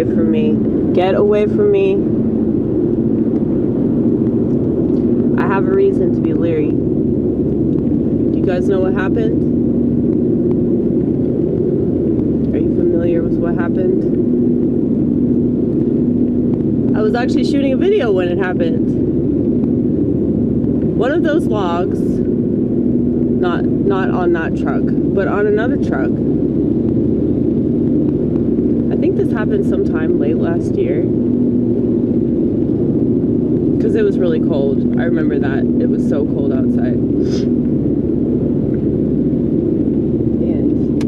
away from me. Get away from me. I have a reason to be leery. Do you guys know what happened? Are you familiar with what happened? I was actually shooting a video when it happened. One of those logs, not on that truck, but on another truck. I think this happened sometime late last year. Because it was really cold. I remember that. It was so cold outside. And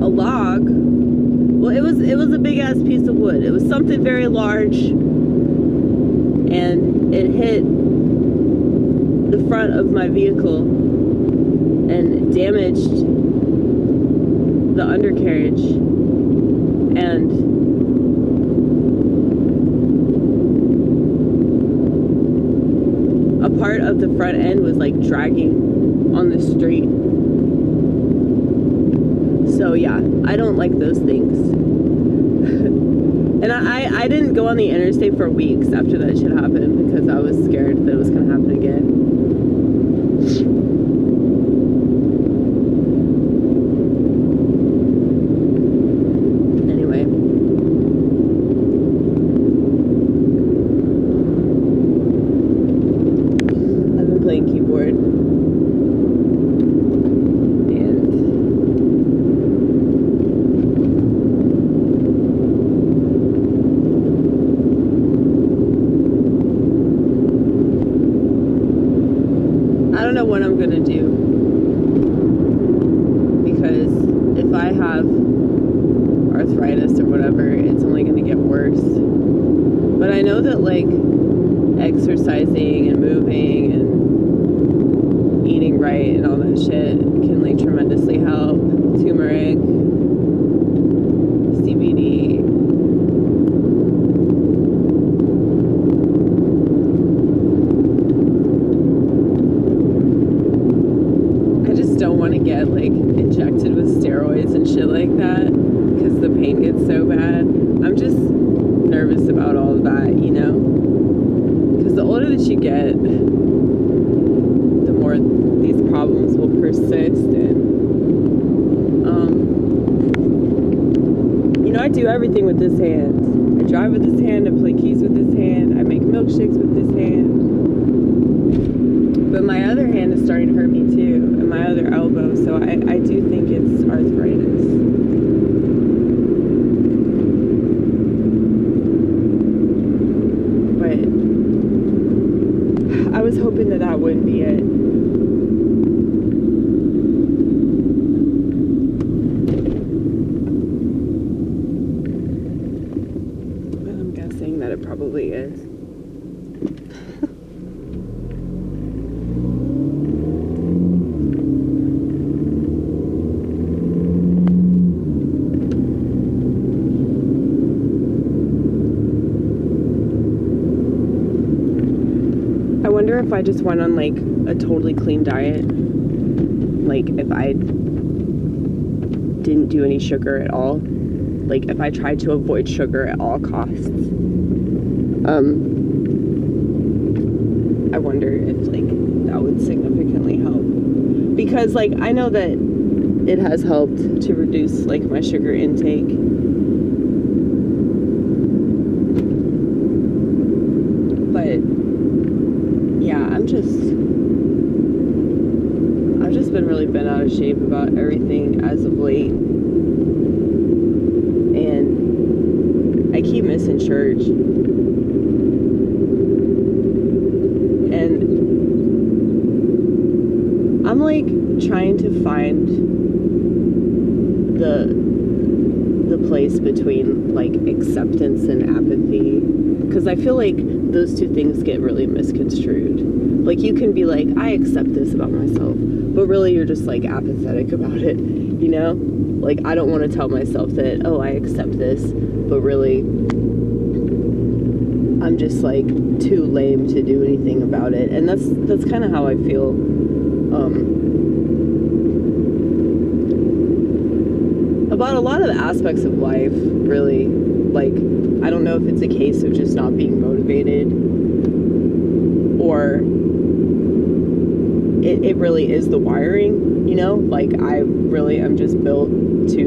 a log, well, it was a big ass piece of wood. It was something very large, and it hit the front of my vehicle and damaged the undercarriage, and a part of the front end was like dragging on the street. So yeah, I don't like those things. And I didn't go on the interstate for weeks after that shit happened because I was scared that it was gonna happen again. Anyway. I've been playing keyboard. I don't know what I'm gonna do, because if I have arthritis or whatever, it's only gonna get worse. But I know that like exercising and moving and eating right and all that shit can like tremendously help. Turmeric, CBD. Don't want to get like injected with steroids and shit like that because the pain gets so bad. I'm just nervous about all of that, you know, because the older that you get, the more these problems will persist. And you know, I do everything with this hand. I drive with this hand, I play keys with this hand, I make milkshakes with this hand. But my other hand is starting to hurt me too, and my other elbow, so I do think it's arthritis. But I was hoping that that wouldn't be it. But I'm guessing that it probably is. I wonder if I just went on like a totally clean diet, like if I didn't do any sugar at all, like if I tried to avoid sugar at all costs. I wonder if like that would significantly help, because like I know that it has helped to reduce like my sugar intake. But yeah, I've just been really bent out of shape about everything as of late. And I keep missing church. And I'm like trying to find the place between like acceptance and apathy, because I feel like those two things get really misconstrued. Like you can be like, I accept this about myself, but really you're just like apathetic about it, you know? Like I don't want to tell myself that, oh, I accept this, but really I'm just like too lame to do anything about it. And that's kind of how I feel about a lot of the aspects of life, really. Like, I don't know if it's a case of just not being motivated, or it really is the wiring, you know? Like, I really am just built to,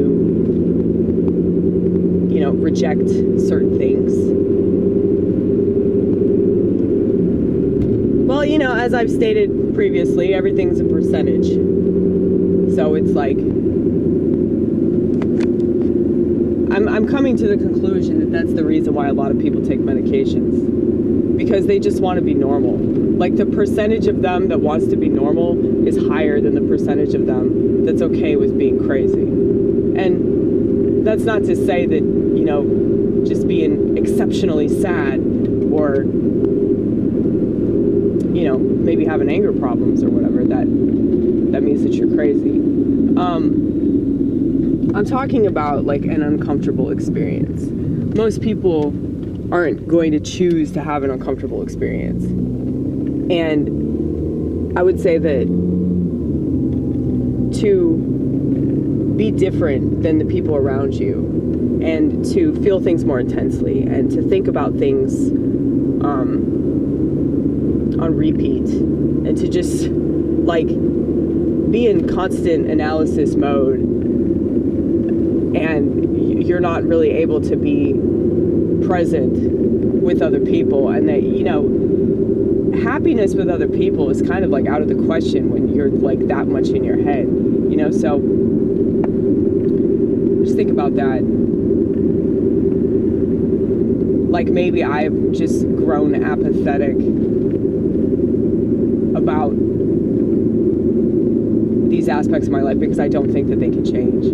you know, reject certain things. Well, you know, as I've stated previously, everything's a percentage. So it's like, I'm coming to the conclusion that that's the reason why a lot of people take medications. Because they just want to be normal. Like, the percentage of them that wants to be normal is higher than the percentage of them that's okay with being crazy. And that's not to say that, you know, just being exceptionally sad, or, you know, maybe having anger problems or whatever, that means that you're crazy. I'm talking about, like, an uncomfortable experience. Most people aren't going to choose to have an uncomfortable experience. And I would say that to be different than the people around you, and to feel things more intensely, and to think about things on repeat, and to just, like, be in constant analysis mode, and you're not really able to be present with other people, and that, you know, happiness with other people is kind of like out of the question when you're like that much in your head, you know? So just think about that. Like, maybe I've just grown apathetic about these aspects of my life because I don't think that they can change.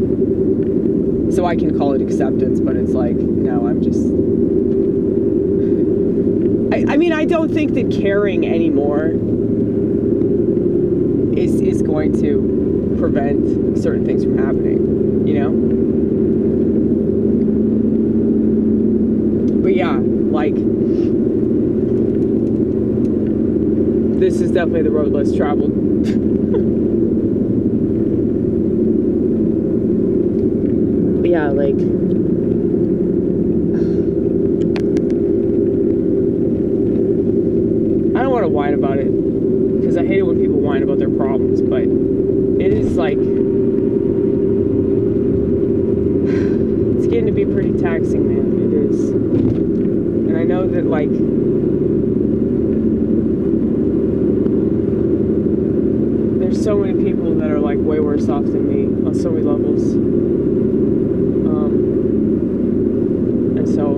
So I can call it acceptance, but it's like, no, I'm just... I mean, I don't think that caring anymore is going to prevent certain things from happening, you know? But yeah, like, this is definitely the road less traveled. But yeah, like, I don't want to whine about it, because I hate it when people whine about their problems, but it is like, it's getting to be pretty taxing, man. It is. And I know that, like, there's so many people that are, like, way worse off than me on so many levels. And so,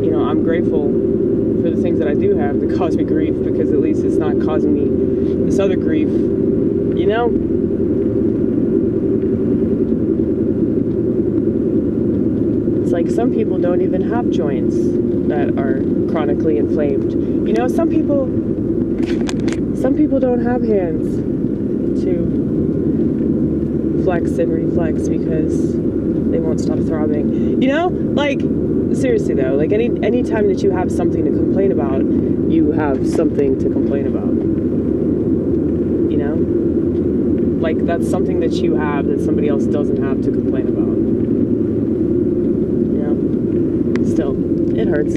you know, I'm grateful for the things that I do have that cause me grief, because at least it's not causing me this other grief, you know? It's like, some people don't even have joints that are chronically inflamed. You know, some people don't have hands to flex and reflex because they won't stop throbbing. You know? Like, seriously though, like, any time that you have something to complain about, you have something to complain about. You know? Like, that's something that you have that somebody else doesn't have to complain about. You know? Still, it hurts.